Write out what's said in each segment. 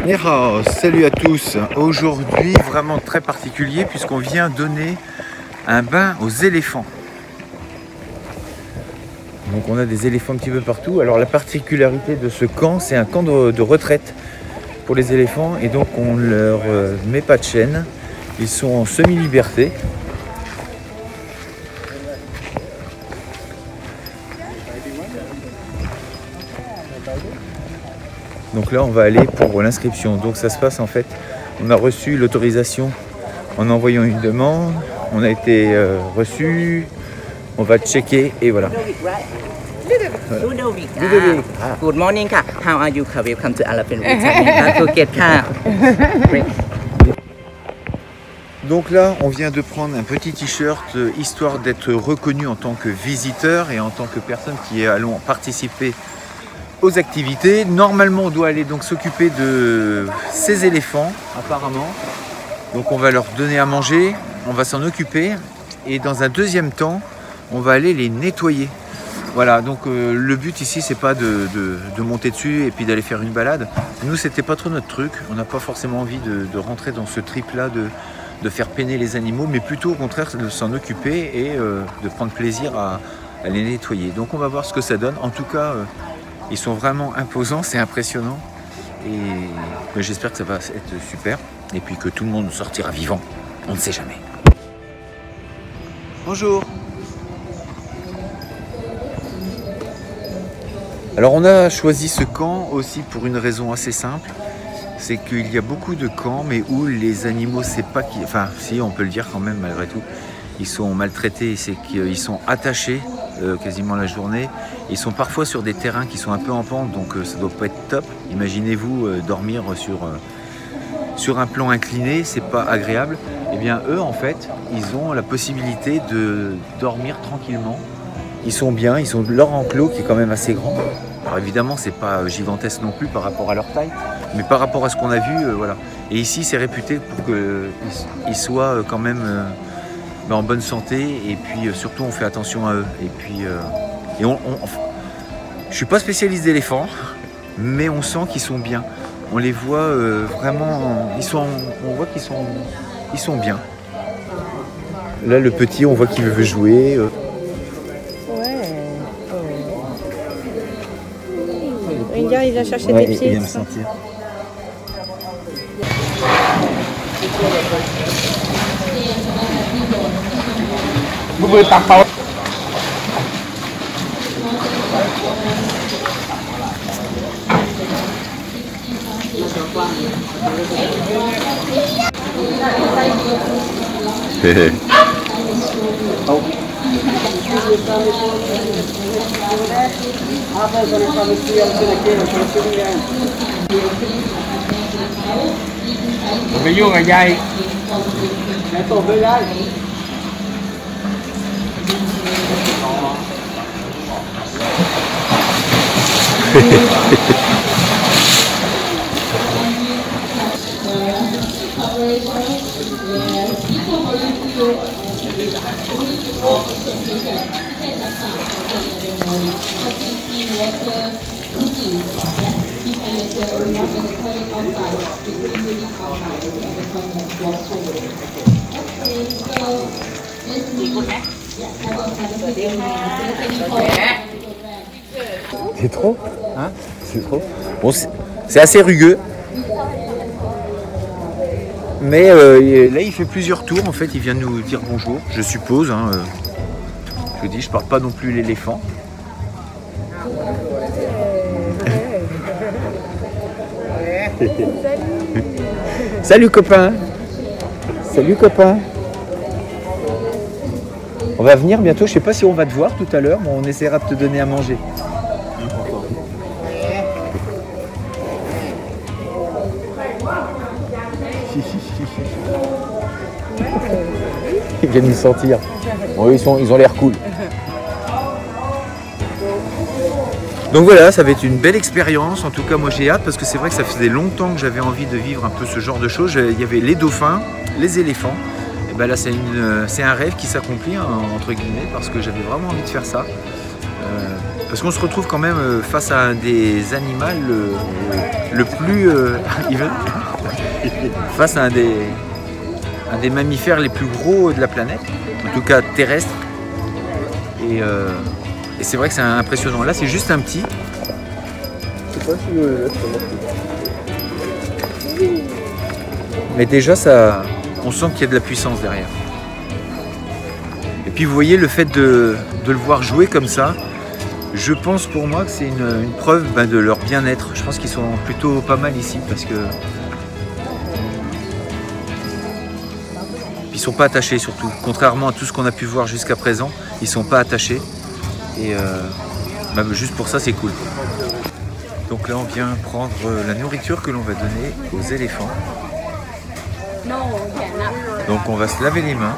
Ni hao, salut à tous. Aujourd'hui, vraiment très particulier puisqu'on vient donner un bain aux éléphants. Donc on a des éléphants un petit peu partout. Alors la particularité de ce camp, c'est un camp de retraite pour les éléphants et donc on leur met pas de chaîne. Ils sont en semi-liberté. Donc là on va aller pour l'inscription. Donc ça se passe en fait, on a reçu l'autorisation en envoyant une demande, on a été reçu, on va checker et voilà. Ludovic. Good morning. How are you? Welcome to Elephant Week. Phuket. Donc là, on vient de prendre un petit t-shirt histoire d'être reconnu en tant que visiteur et en tant que personne qui allons participer aux activités. Normalement, on doit aller donc s'occuper de ces éléphants, apparemment. Donc on va leur donner à manger, on va s'en occuper et dans un deuxième temps, on va aller les nettoyer. Voilà, donc le but ici, c'est pas de monter dessus et puis d'aller faire une balade. Nous, c'était pas trop notre truc. On n'a pas forcément envie de rentrer dans ce trip-là de faire peiner les animaux, mais plutôt au contraire de s'en occuper et de prendre plaisir à les nettoyer. Donc on va voir ce que ça donne. En tout cas, ils sont vraiment imposants, c'est impressionnant. Et j'espère que ça va être super. Et puis que tout le monde sortira vivant. On ne sait jamais. Bonjour. Alors on a choisi ce camp aussi pour une raison assez simple. C'est qu'il y a beaucoup de camps, mais où les animaux, c'est pas qui, enfin si on peut le dire quand même malgré tout, ils sont maltraités, c'est qu'ils sont attachés quasiment la journée. Ils sont parfois sur des terrains qui sont un peu en pente, donc ça doit pas être top. Imaginez-vous dormir sur un plan incliné, c'est pas agréable. Eh bien eux en fait, ils ont la possibilité de dormir tranquillement. Ils sont bien, ils ont leur enclos qui est quand même assez grand. Alors évidemment, c'est pas gigantesque non plus par rapport à leur taille, mais par rapport à ce qu'on a vu, voilà. Et ici, c'est réputé pour qu'ils soient quand même en bonne santé, et puis surtout, on fait attention à eux. Et puis, je suis pas spécialiste d'éléphants, mais on sent qu'ils sont bien. On les voit vraiment, on voit qu'ils sont bien. Là, le petit, on voit qu'il veut jouer. Il a cherché des pieds. Il aime sentir. Vous pouvez pas parler. Phải vô rồi dây. Để tôi với dây. C'est trop, hein? C'est trop. Bon, c'est assez rugueux. Mais là, il fait plusieurs tours. En fait, il vient nous dire bonjour, je suppose. Hein, je vous dis, je porte pas non plus l'éléphant. Salut copain. Salut copain. On va venir bientôt. Je sais pas si on va te voir tout à l'heure, mais on essaiera de te donner à manger. Ils viennent nous sentir. Bon, ils ont l'air cool. Donc voilà, ça va être une belle expérience. En tout cas, moi j'ai hâte parce que c'est vrai que ça faisait longtemps que j'avais envie de vivre un peu ce genre de choses. Il y avait les dauphins, les éléphants. Et ben là, c'est un rêve qui s'accomplit, hein, entre guillemets, parce que j'avais vraiment envie de faire ça. Parce qu'on se retrouve quand même face à un des animaux le plus... face à un des mammifères les plus gros de la planète, en tout cas terrestre. Et c'est vrai que c'est impressionnant. Là, c'est juste un petit. Mais déjà, ça, on sent qu'il y a de la puissance derrière. Et puis, vous voyez, le fait de le voir jouer comme ça, je pense pour moi que c'est une preuve de leur bien-être. Je pense qu'ils sont plutôt pas mal ici parce que ils sont pas attachés surtout. Contrairement à tout ce qu'on a pu voir jusqu'à présent, ils sont pas attachés. Et juste pour ça, c'est cool. Donc là, on vient prendre la nourriture que l'on va donner aux éléphants. Donc on va se laver les mains.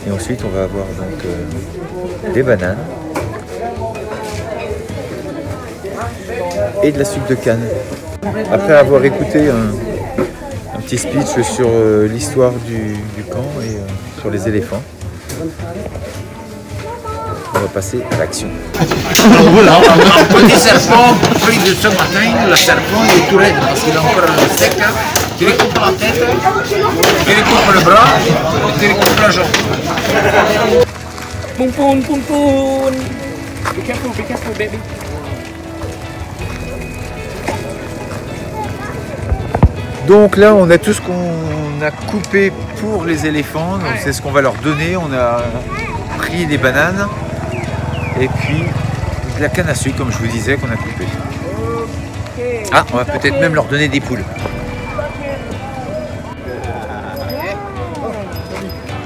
Et ensuite, on va avoir donc des bananes et de la sucre de canne. Après avoir écouté un petit speech sur l'histoire du camp et sur les éléphants, on va passer à l'action. Voilà, un petit serpent pris de ce matin, le serpent il est tout raide parce qu'il est encore sec. Tu lui coupes la tête, tu lui coupes le bras et tu lui coupes la jambe. Poum poum poum poum. Be careful, baby. Donc là, on a tout ce qu'on a coupé pour les éléphants. Donc c'est ce qu'on va leur donner. On a pris des bananes et puis de la canne à sucre, comme je vous disais, qu'on a coupé. Ah, on va peut-être même leur donner des poules.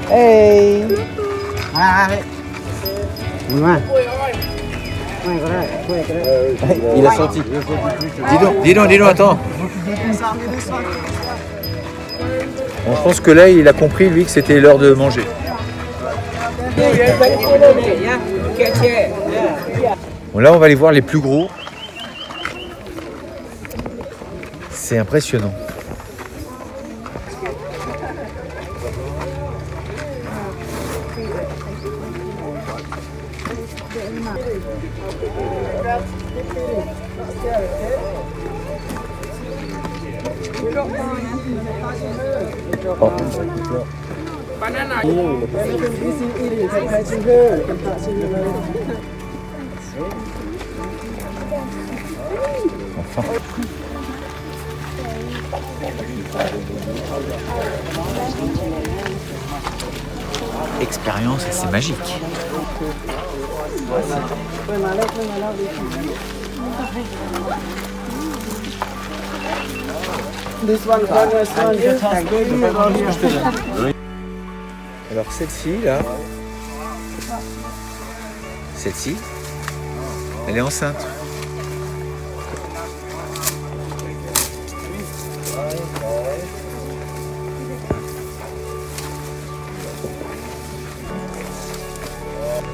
Hey. Il a senti. Dis donc, attends. Bon, je pense que là, il a compris, lui, que c'était l'heure de manger. Bon, là, on va aller voir les plus gros. C'est impressionnant. Oh. Enfin. Expérience assez magique. Alors celle-ci là, celle-ci, elle est enceinte.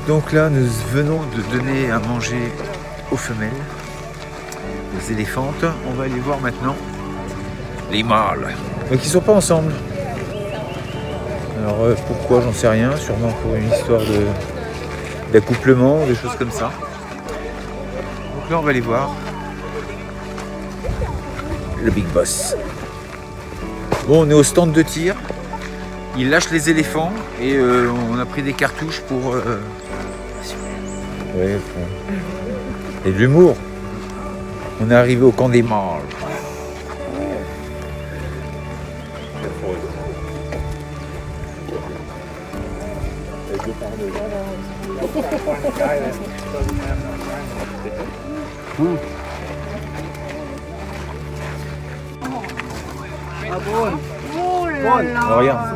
Donc là, nous venons de donner à manger aux femelles, aux éléphantes. On va aller voir maintenant les mâles. Donc ils sont pas ensemble. Alors pourquoi, j'en sais rien. Sûrement pour une histoire d'accouplement, des choses comme ça. Donc là, on va aller voir le Big Boss. Bon, on est au stand de tir. Il lâche les éléphants et on a pris des cartouches pour... Ouais, et de l'humour. On est arrivé au camp des mâles. Oh, regarde.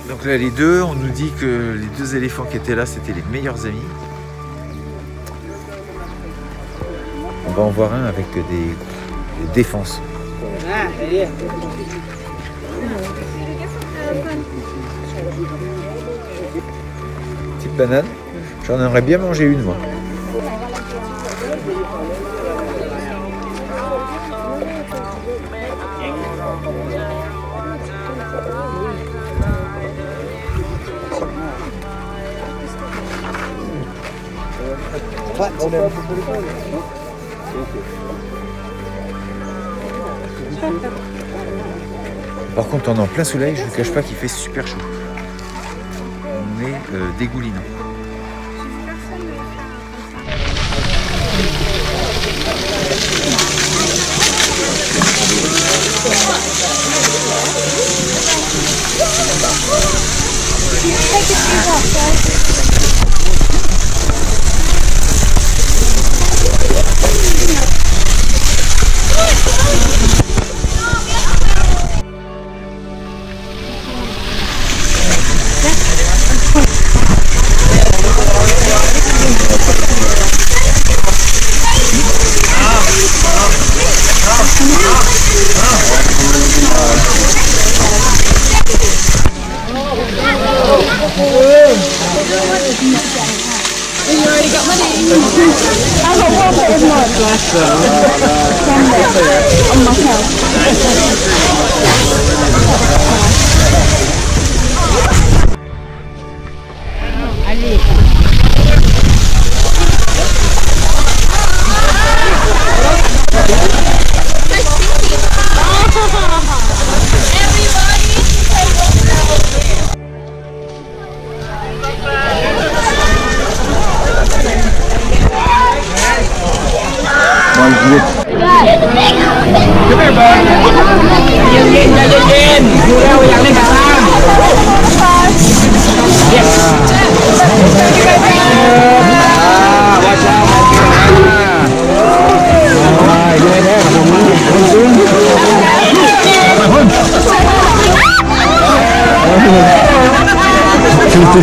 Donc là, les deux, on nous dit que les deux éléphants qui étaient là, c'était les meilleurs amis. On va en voir un avec des défenses. Petite banane. J'en aimerais bien manger une, moi. Par contre, on est en plein soleil, je ne vous cache pas qu'il fait super chaud. Mais dégoulinant.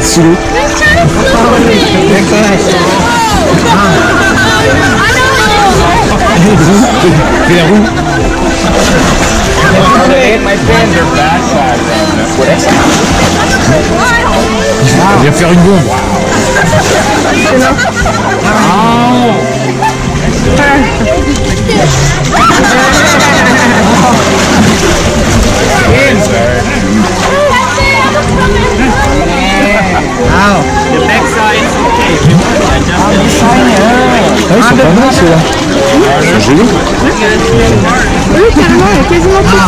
Sous l'eau. Fais la roue. Viens faire une bombe. Ah, ils sont pas mal ceux-là. Ils sont jolis. Oui, carrément, il y a quasiment tout.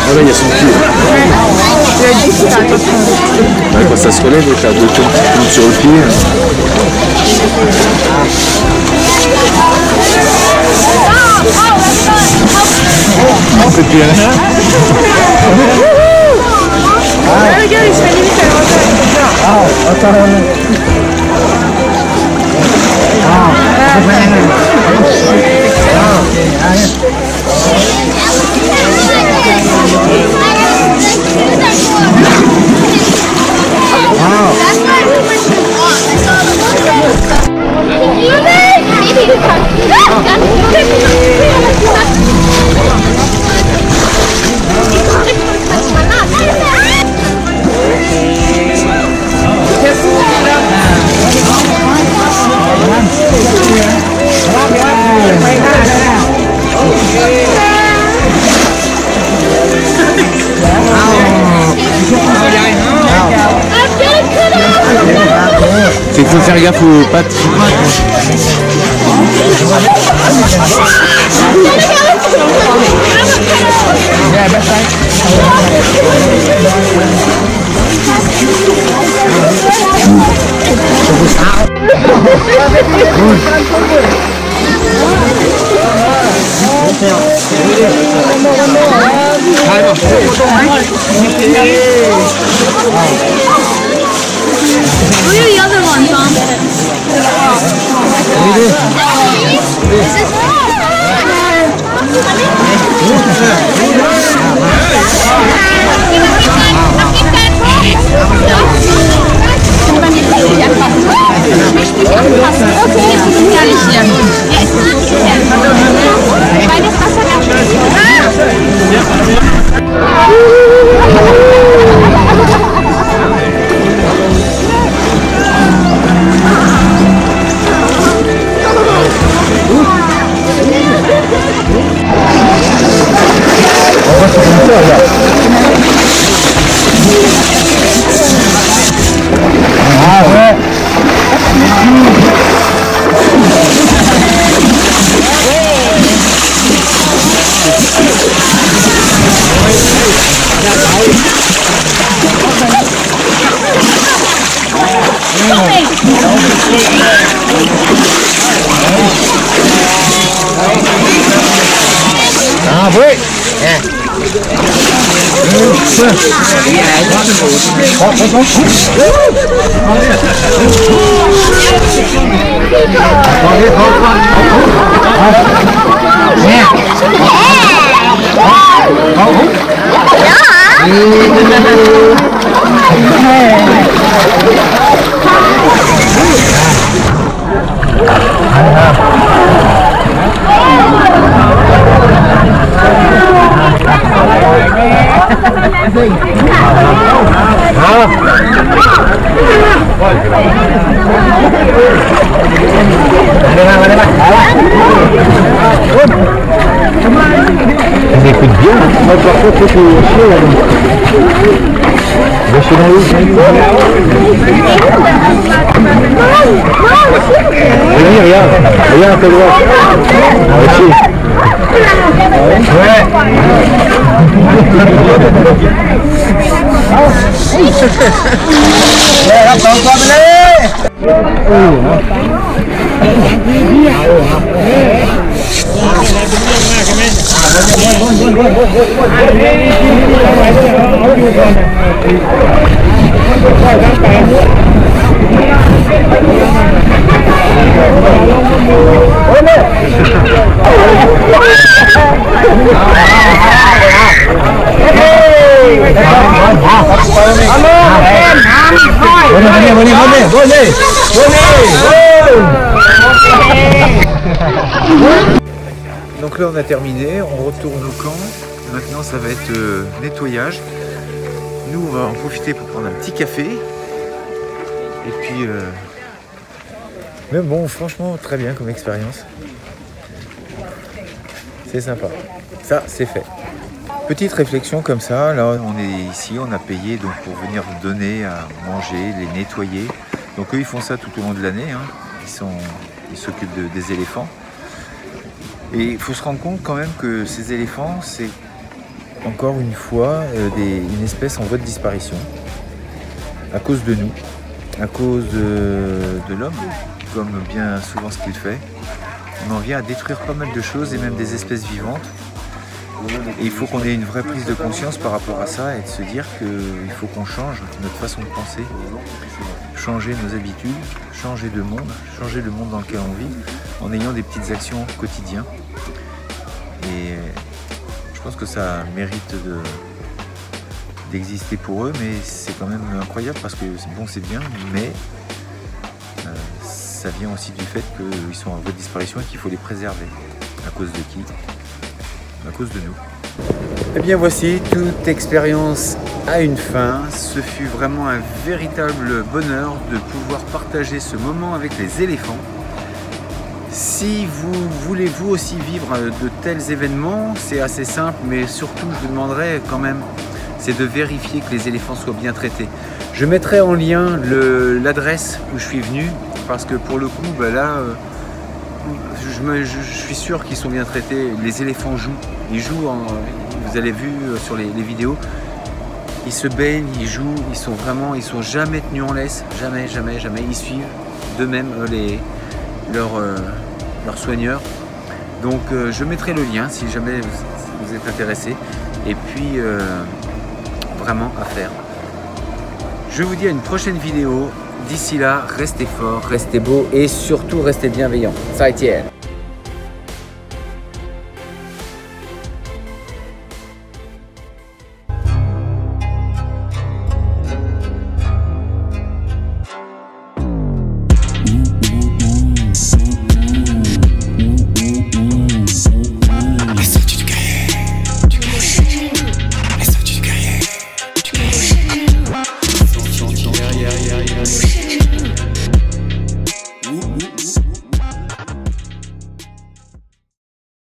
Voilà, il y a son cul. Ouais, quand ça se relève, il y a deux tours qui tombent sur le pied. C'est bien. Regarde, il se fait limite à Il faut faire gaffe aux pattes. Look at the other one, Tom. Is this On écoute bien. Moi, par contre, faut que je lâcher dans l'eau. Regarde, regarde à ta droite. Merci. Ouais. Donc là on a terminé, on retourne au camp. Maintenant ça va être nettoyage. Nous on va en profiter pour prendre un petit café. Et puis mais bon, franchement très bien comme expérience. C'est sympa. Ça c'est fait. Petite réflexion comme ça, là on est ici, on a payé donc pour venir donner à manger, les nettoyer. Donc eux ils font ça tout au long de l'année, hein. Ils s'occupent des éléphants. Et il faut se rendre compte quand même que ces éléphants, c'est encore une fois une espèce en voie de disparition. À cause de nous, à cause de l'homme, comme bien souvent ce qu'il fait. On en vient à détruire pas mal de choses et même des espèces vivantes. Et il faut qu'on ait une vraie prise de conscience par rapport à ça et de se dire qu'il faut qu'on change notre façon de penser, changer nos habitudes, changer de monde, changer le monde dans lequel on vit en ayant des petites actions quotidiennes. Et je pense que ça mérite d'exister pour eux, mais c'est quand même incroyable parce que bon, c'est bien, mais ça vient aussi du fait qu'ils sont en voie de disparition et qu'il faut les préserver. À cause de qui ? À cause de nous. Et bien voici, toute expérience a une fin. Ce fut vraiment un véritable bonheur de pouvoir partager ce moment avec les éléphants. Si vous voulez vous aussi vivre de tels événements, c'est assez simple, mais surtout je vous demanderai quand même, c'est de vérifier que les éléphants soient bien traités. Je mettrai en lien l'adresse où je suis venu, parce que pour le coup, bah là, je suis sûr qu'ils sont bien traités. Les éléphants jouent, ils jouent, vous avez vu sur les vidéos, ils se baignent, ils jouent, ils sont jamais tenus en laisse, jamais, jamais, jamais. Ils suivent d'eux-mêmes leurs soigneurs. Donc je mettrai le lien si jamais vous êtes intéressé. Et puis vraiment à faire. Je vous dis à une prochaine vidéo. D'ici là, restez forts, restez beaux et surtout restez bienveillants. 再见.